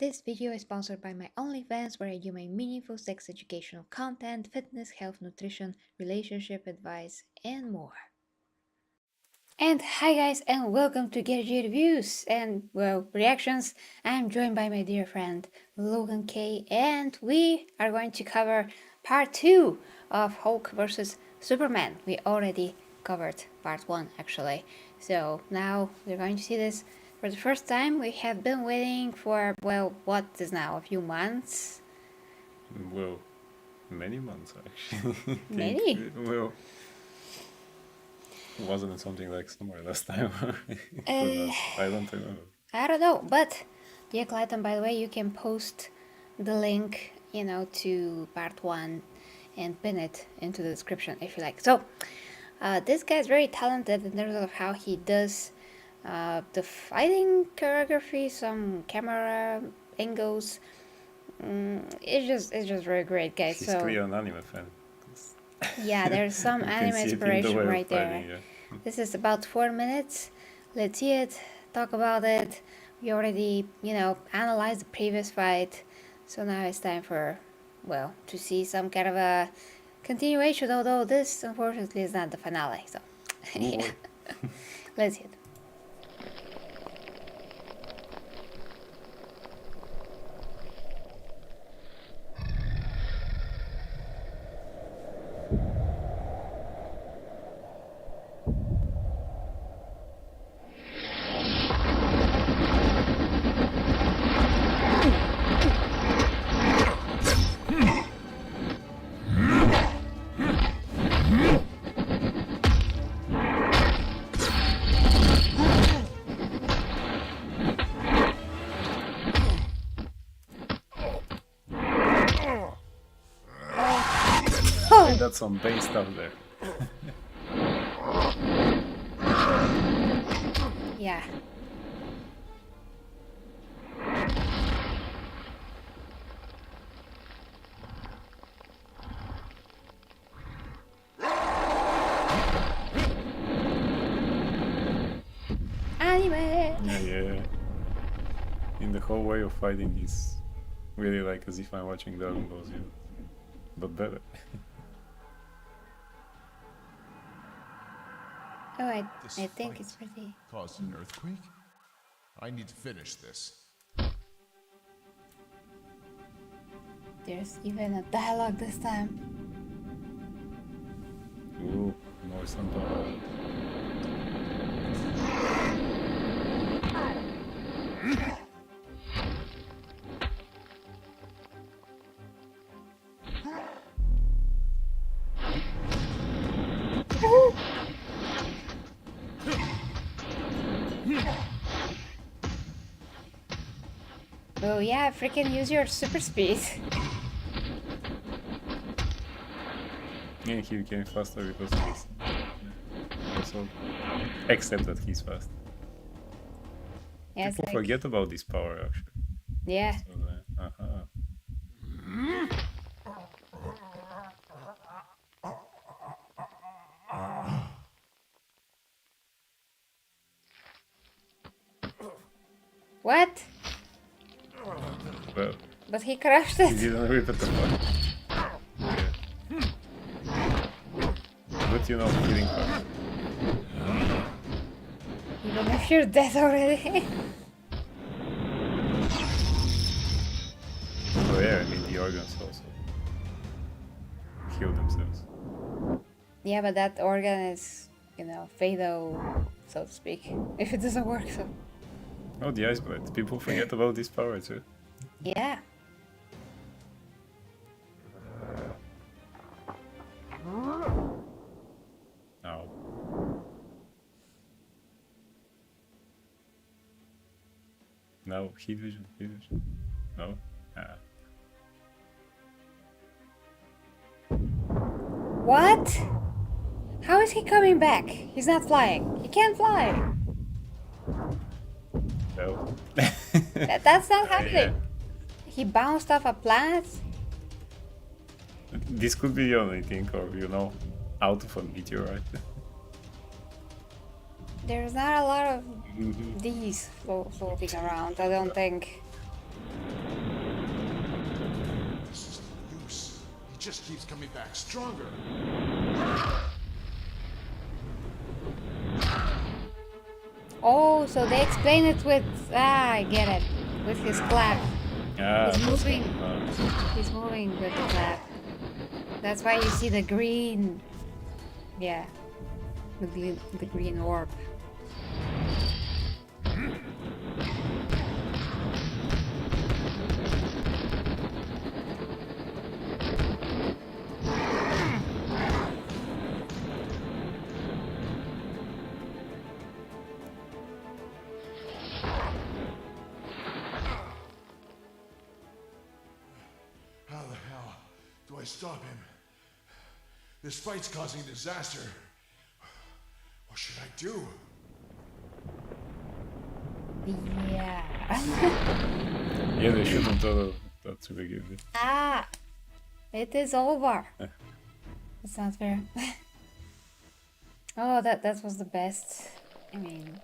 This video is sponsored by my OnlyFans, where I do my meaningful sex educational content, fitness, health, nutrition, relationship advice, and more. And hi guys, and welcome to Geri Reviews and, well, reactions. I'm joined by my dear friend Logan K, and we are going to cover part 2 of Hulk vs. Superman. We already covered part 1 actually, so now we're going to see this for the first time. We have been waiting for, well, what is now, a few months? Well, many months actually. Many? Well, wasn't it something like summer last time? Uh, I don't remember. I don't know, but dear Clayton, by the way, you can post the link, to part 1 and pin it into the description if you like. So, this guy's very talented in terms of how he does the fighting choreography, some camera angles. It's just very great, guys. He's So clearly an anime fan. yeah, there's some You can anime see it in the inspiration way of right there. fighting, yeah. This is about 4 minutes. Let's see it, talk about it. We already, analyzed the previous fight. So now it's time for, well, to see some kind of a continuation, although this unfortunately is not the finale. So, yeah. Let's hit. Hey, that's some base stuff there. Yeah. Anime! Yeah. In the whole way of fighting is really like as if I'm watching Dragon Ball Z, but better. Oh, I This think fight it's pretty. caused an earthquake? I need to finish this. There's even a dialogue this time. Ooh, noise on top. Oh yeah, freaking use your super speed. Yeah, he became faster because of this. Also, except that he's fast. Yeah, it's People like, forget about this power actually. yeah. So, What? well, But he crushed he it. didn't rip it apart. Yeah. But you know, killing fast. Even if you're dead already. Oh yeah, I mean the organs also heal themselves. Yeah, but that organ is, fatal, so to speak. If it doesn't work, so. Oh, the ice blade. People forget about this power too. Yeah. Ow. No, heat vision, heat vision. No? Ah. What? How is he coming back? He's not flying. He can't fly. No. That's not happening. He bounced off a planet? This could be the only thing, or out of a meteorite. There's not a lot of these floating around, I don't think. This is no use. He just keeps coming back stronger. Oh, so they explain it with I get it. With his clap. Ah, He's that's moving. kind He's moving with the clap. That's why you see the green. Yeah, the green orb. How the hell do I stop him? This fight's causing disaster. What should I do? Yeah. yeah, they shouldn't tell that to begin with. Ah, it is over. It's not fair. Oh, that was the best. I mean,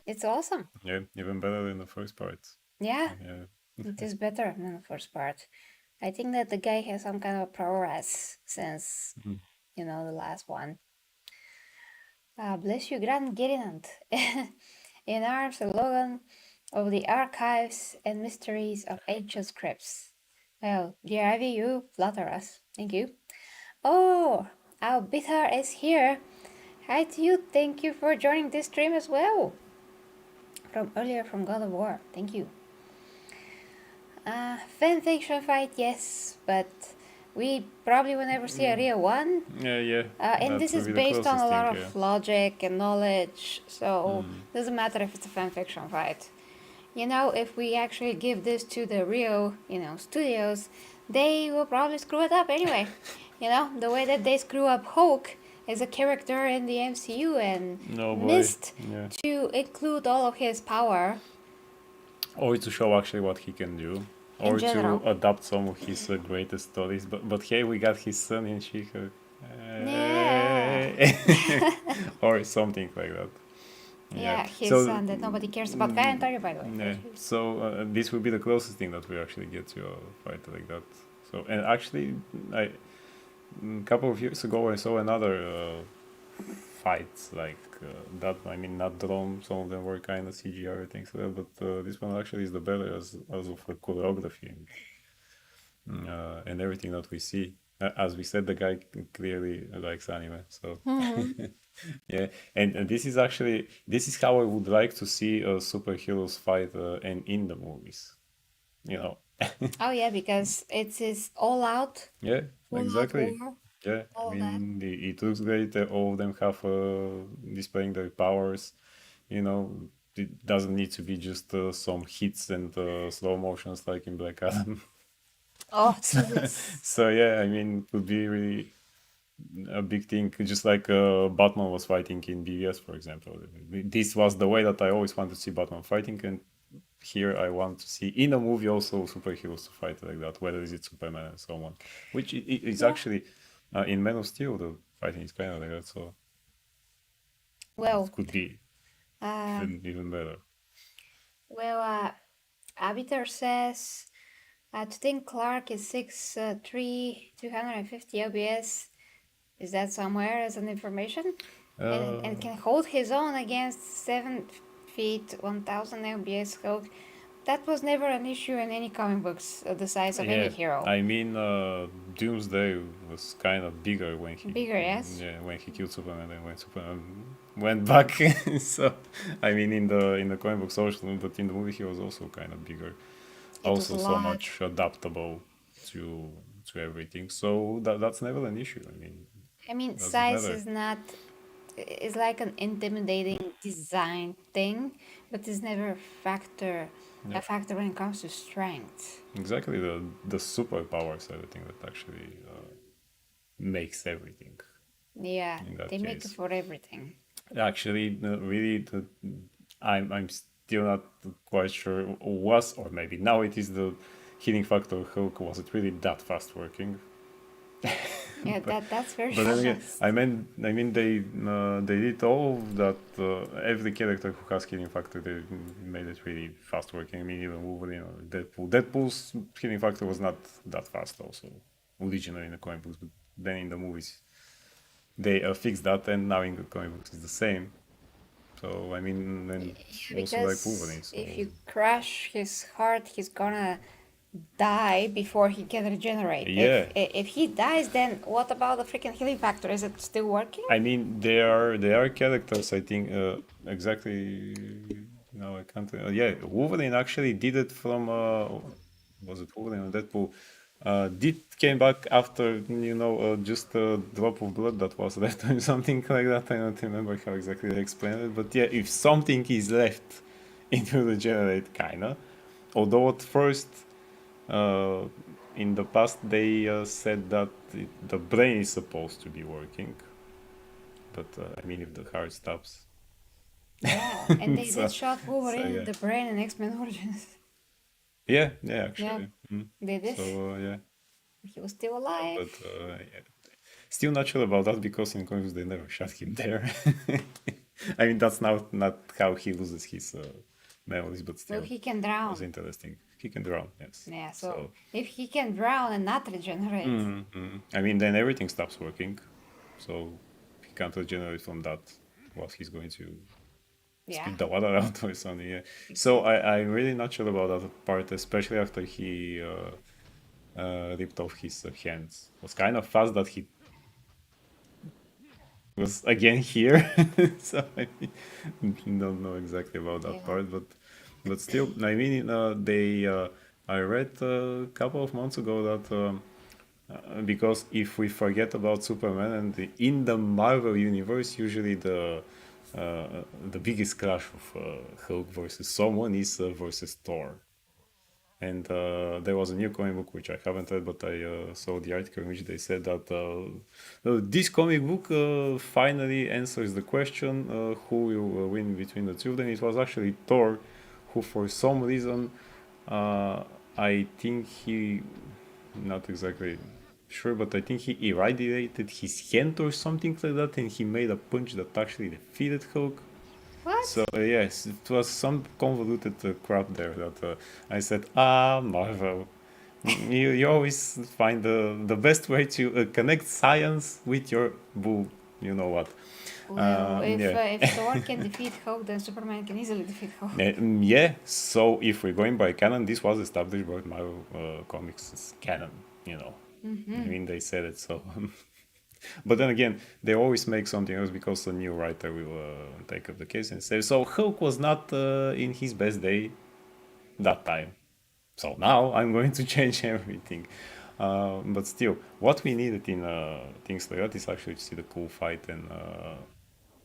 it's awesome. Yeah, even better than the first part. Yeah, Yeah. it is better than the first part. I think that the guy has some kind of progress since, Mhm. the last one. Bless you, Grand Gerinant. In our slogan of the archives and mysteries of ancient scripts. Well, dear Ivy, you flatter us. Thank you. Oh, our Bitter is here. Hi to you. Thank you for joining this stream as well. From earlier from God of War. Thank you. Fanfiction fight, yes, but we probably will never see a real one. Yeah. And That this would is be the based on closest a lot thing, of yeah. logic and knowledge, so Mm. doesn't matter if it's a fanfiction fight. If we actually give this to the real, studios, they will probably screw it up anyway. The way that they screw up Hulk as a character in the MCU and No boy. missed Yeah. to include all of his power Or to show actually what he can do. in Or to general. adapt some of his greatest stories. But hey, we got his son in She-Hulk. Yeah. or something like that. Yeah. Yeah, his So, son that nobody cares about. Guy, I'm sorry, by the way. yeah. So this will be the closest thing that we actually get to a fight like that. So, and actually, a couple of years ago, I saw another fights like that. I mean, not drawn. Some of them were kind of CGI or things like that. But this one actually is the better as of the choreography and everything that we see. As we said, the guy clearly likes anime. So yeah, and this is how I would like to see superheroes fight and in the movies. You know. Oh yeah, because it's his all out, Yeah, full out exactly. war, Yeah, I all of that. mean, it looks great. All of them have displaying their powers. It doesn't need to be just some hits and slow motions like in Black Adam. Oh so, Jesus. so yeah, I mean, it would be really a big thing. Just like Batman was fighting in BVS, for example. This was the way that I always wanted to see Batman fighting, and here I want to see in a movie also superheroes to fight like that, whether is it Superman and so on. Which is Yeah. actually in Man of Steel the fighting is kind of like that, so it Well, could be uh, even better. well, Abiter says to think Clark is 6'3", 250 OBS. Is that somewhere as an information? And Uh, can hold his own against 7 feet 1000 LBS Hulk. That was never an issue in any comic books the size of any yeah, hero. I mean Doomsday was kind of bigger when he Bigger, yes? yeah when he killed Superman and when Superman went back. So I mean in the comic book social, but in the movie he was also kind of bigger. It was Also a so lot. much adaptable to everything. So that's never an issue. I mean, I mean, doesn't size matter. is not, is like an intimidating design thing, but it's never Yeah, a factor when it comes to strength. exactly. The superpowers are the thing that actually makes everything Yeah, in that they make it case. for everything. Actually, really, I'm still not quite sure was or maybe now it is the healing factor Hulk. Was it really that fast working? Yeah, but that's very but then again, honest. I mean they did all of that. Every character who has healing factor, they made it really fast working. I mean, even Wolverine or Deadpool. Deadpool's healing factor was not that fast, also originally in the comic books, but then in the movies they fixed that, and now in the comic books it's the same. So I mean, and Yeah, also like because Wolverine. if So you crush his heart, he's gonna die before he can regenerate. yeah, If he dies, then what about the freaking healing factor? Is it still working? I mean, there are characters. I think exactly. No, I can't. Yeah, Wolverine actually did it from. Was it Wolverine or Deadpool? Did came back after just a drop of blood that was left or something like that. I don't remember how exactly they explained it, but yeah, if something is left, it will regenerate, kinda. Although at first, uh, in the past, they said that the brain is supposed to be working, but I mean, if the heart stops, Yeah, and they did so, shot so Wolverine in yeah, the brain in X-Men Origins. yeah, Yeah, actually. they did. So yeah, He was still alive. but yeah. Still not sure about that because in comics they never shot him there. I mean, that's not how he loses his memories, but Well, still, he can was drown. interesting. He can drown, yes. Yeah, so So, if he can drown and not regenerate, I mean, then everything stops working. So he can't regenerate from that. What he's going to yeah, spit the water out or something. Yeah. So exactly. I'm really not sure about that part, especially after he ripped off his hands. It was kind of fast that he was again here. So I don't know exactly about that Yeah. part, but still, I mean, they. I read a couple of months ago that. Because if we forget about Superman and in the Marvel universe, usually the biggest clash of Hulk versus someone is versus Thor. And there was a new comic book which I haven't read, but I saw the article in which they said that this comic book finally answers the question who will win between the two of them. It was actually Thor, who for some reason, uh, I think he, not exactly sure, but I think he irradiated his hand or something like that, and he made a punch that actually defeated Hulk. So What? yes, it was some convoluted crap there that I said, Marvel, you always find the best way to connect science with your bull. You know what? Well, Yeah. if Thor can defeat Hulk, then Superman can easily defeat Hulk. Yeah. So if we're going by canon, this was established by Marvel Comics as canon. You know, I mean, they said it. So, but then again, they always make something else because a new writer will take up the case and say, so Hulk was not in his best day that time. So now I'm going to change everything. But still, what we needed in things like that is actually to see the cool fight and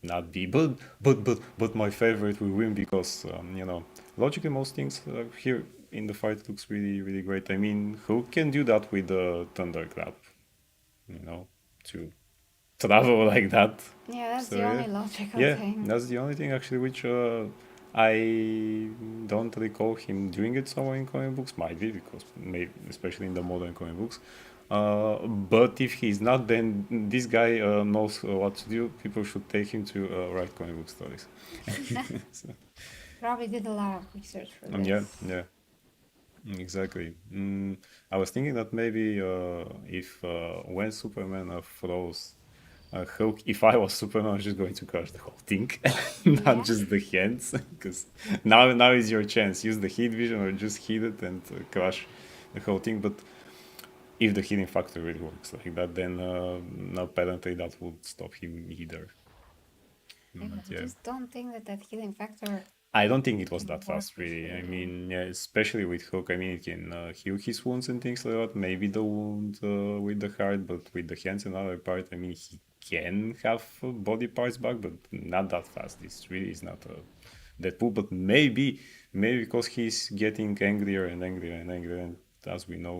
not be. But my favorite will win because logically most things here in the fight looks really great. I mean, who can do that with the thunderclap? You know, to travel like that. Yeah, that's So the yeah, only logical yeah, thing. that's the only thing actually which I don't recall him doing it somewhere in comic books. Might be because maybe especially in the modern comic books. But if he's not, then this guy knows what to do. People should take him to write comic book stories. So, Probably did a lot of research for yeah, this. yeah, exactly. I was thinking that maybe if when Superman froze Hulk, if I was Superman, I was just going to crush the whole thing, not Yeah. just the hands, because now is your chance. Use the heat vision or just heat it and crush the whole thing. But if the healing factor really works like that, then apparently that would stop him either. Yeah, but But I yeah. just don't think that healing factor I don't think it was can that work fast, with really. I Wolverine. mean, yeah, especially with Hulk, I mean, it can heal his wounds and things like that. Maybe the wound with the heart, but with the hands and other part, I mean, he can have body parts back, but not that fast. It's really is not Deadpool, but maybe because he's getting angrier and angrier and angrier, and as we know,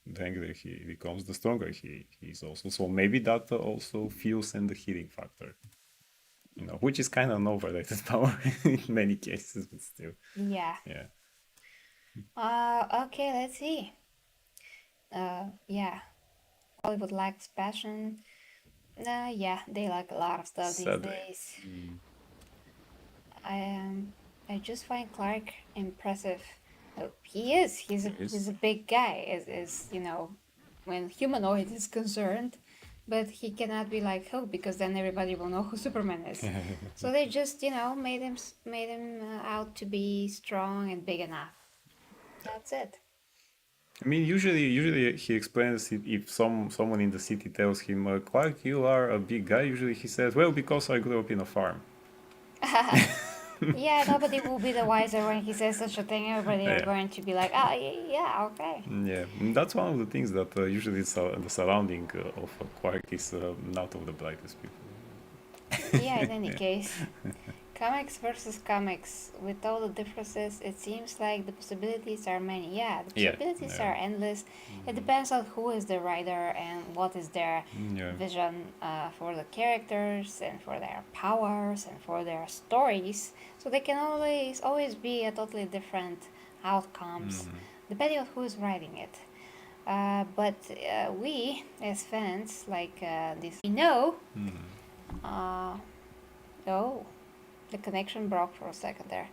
the angrier he becomes, the stronger he's also. So maybe that also fuels and the healing factor, which is kind of an overrated power in many cases, but still, Yeah. yeah. Okay, let's see. Yeah. Hollywood lacks passion. Yeah, they lack a lot of stuff these Sadly. days. I I just find Clark impressive. He is. He's Yes. a big guy. Is you know, when humanoid is concerned, but he cannot be like Hulk because then everybody will know who Superman is. So they just made him out to be strong and big enough. That's it. I mean, usually he explains it if someone in the city tells him, "Clark, you are a big guy." Usually he says, "Well, because I grew up in a farm." Yeah, nobody will be the wiser when he says such a thing. Everybody are Yeah, going to be like, oh, yeah, okay. yeah. That's one of the things that usually the surrounding of Quark is not of the brightest people. Yeah, in any case. Comics versus comics. With all the differences, it seems like the possibilities are many. Yeah, the Yeah, possibilities yeah, are endless. It depends on who is the writer and what is their yeah. vision for the characters and for their powers and for their stories. So they can always be a totally different outcomes depending on who is writing it. But we, as fans, like this, we know. Uh, oh, the connection broke for a second there.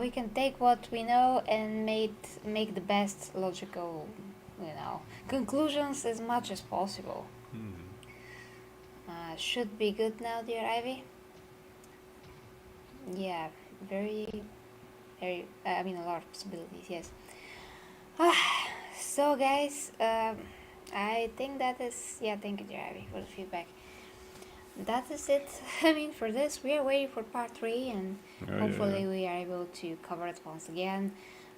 We can take what we know and make the best logical, conclusions as much as possible. Should be good now, dear Ivy. Yeah, very, very. I mean, a lot of possibilities. Yes. So, guys, I think that is. Yeah, thank you, dear Ivy, for the feedback. That is it. I mean, for this, we are waiting for part 3, and Oh, yeah, yeah. hopefully, we are able to cover it once again.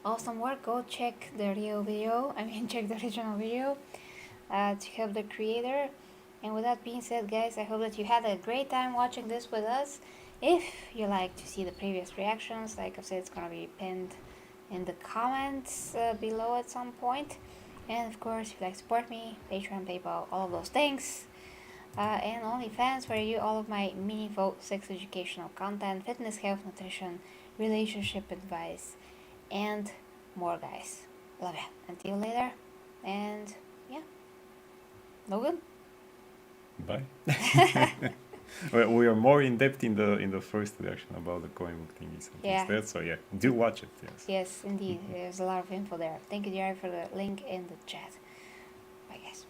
Awesome work. Go check the real video. I mean, check the original video to help the creator. And with that being said, guys, I hope that you had a great time watching this with us. If you like to see the previous reactions, like I said, it's gonna be pinned in the comments below at some point. And of course, if you like to support me, Patreon, PayPal, all of those things. And OnlyFans, where you all of my meaningful sex educational content, fitness, health, nutrition, relationship advice, and more, guys. Love ya. Until later, and yeah, Logan. Bye. Well, we are more in depth in the first reaction about the comic book thingies and things Yeah, there. So yeah, do watch it. Yes. yes, indeed. There's a lot of info there. Thank you, Jerry, for the link in the chat. Bye, guys.